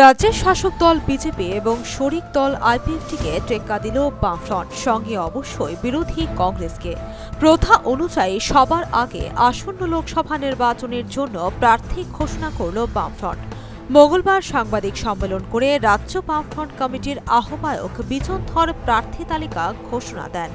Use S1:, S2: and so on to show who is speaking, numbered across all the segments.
S1: রাজ্যের শাসক দল বিজেপি এবং শরিক দল আইপিএফটিকে টেক্কা দিল বামফ্রন্ট, সঙ্গে অবশ্যই বিরোধী কংগ্রেসকে। প্রথা অনুযায়ী সবার আগে আসন্ন লোকসভা নির্বাচনের জন্য প্রার্থী ঘোষণা করল বামফ্রন্ট। মঙ্গলবার সাংবাদিক সম্মেলন করে রাজ্য বামফ্রন্ট কমিটির আহ্বায়ক বিজন ধর প্রার্থী তালিকা ঘোষণা দেন।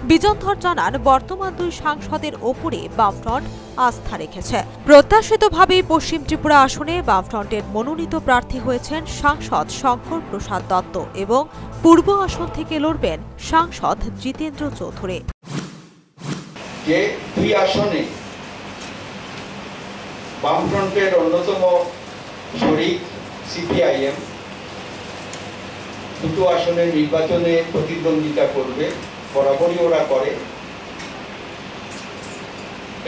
S1: বিজন ধর জানান, বর্তমান দুই সাংসদের ওপরে বামফ্রন্ট আস্থা রেখেছে। প্রত্যাশিতভাবেই পশ্চিম ত্রিপুরা আসনে বামফ্রন্টের মনোনীত প্রার্থী হয়েছেন সাংসদ শঙ্কর প্রসাদ দত্ত এবং পূর্ব আসন থেকে লড়বেন সাংসদ জিতেন্দ্র চৌধুরী।
S2: যে দুই আসনে বামফ্রন্টের অন্যতম শরিক সিপিআইএম দুটো আসনের নির্বাচনে প্রতিদ্বন্দ্বিতা করবে, বরাবরই ওরা করে,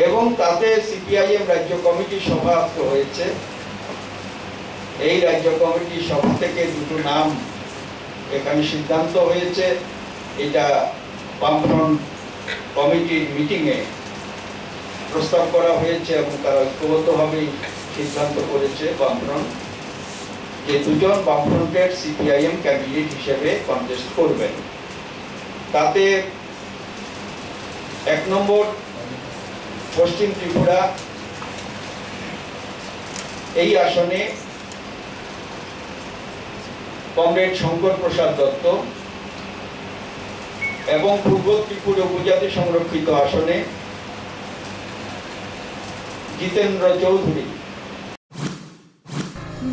S2: এবং তাতে সিপিআইএম রাজ্য কমিটি সভা হয়েছে। এই রাজ্য কমিটি সভা থেকে দুটো নাম এখানে সিদ্ধান্ত হয়েছে। এটা বামফ্রন্ট কমিটির মিটিংয়ে প্রস্তাব করা হয়েছে এবং তারা ঐক্যবদ্ধভাবেই সিদ্ধান্ত করেছে বামফ্রন্ট যে দুজন বামফ্রন্টের সিপিআইএম ক্যান্ডিডেট হিসেবে কন্টেস্ট করবেন। তাতে 1 নম্বর পশ্চিম ত্রিপুরা, এই আসনে কমরেড শঙ্কর প্রসাদ দত্ত, এবং পূর্ব ত্রিপুরা উপজাতি সংরক্ষিত আসনে জিতেন্দ্র চৌধুরী।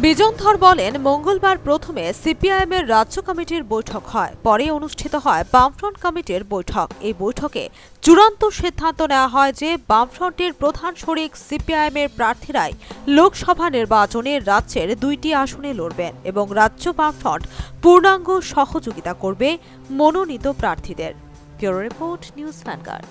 S1: বিজন ধর বলেন, মঙ্গলবার প্রথমে সিপিআইএম এর রাজ্য কমিটির বৈঠক হয়, পরে অনুষ্ঠিত হয় বামফ্রন্ট কমিটির বৈঠক। এই বৈঠকে চূড়ান্ত সিদ্ধান্ত নেওয়া হয় যে বামফ্রন্টের প্রধান শরিক সিপিআইএম এর প্রার্থীরাই লোকসভা নির্বাচনে রাজ্যের 2টি আসনে লড়বেন এবং রাজ্য বামফ্রন্ট পূর্ণাঙ্গ সহযোগিতা করবে মনোনীত প্রার্থীদের। Bureau report, news vanguard.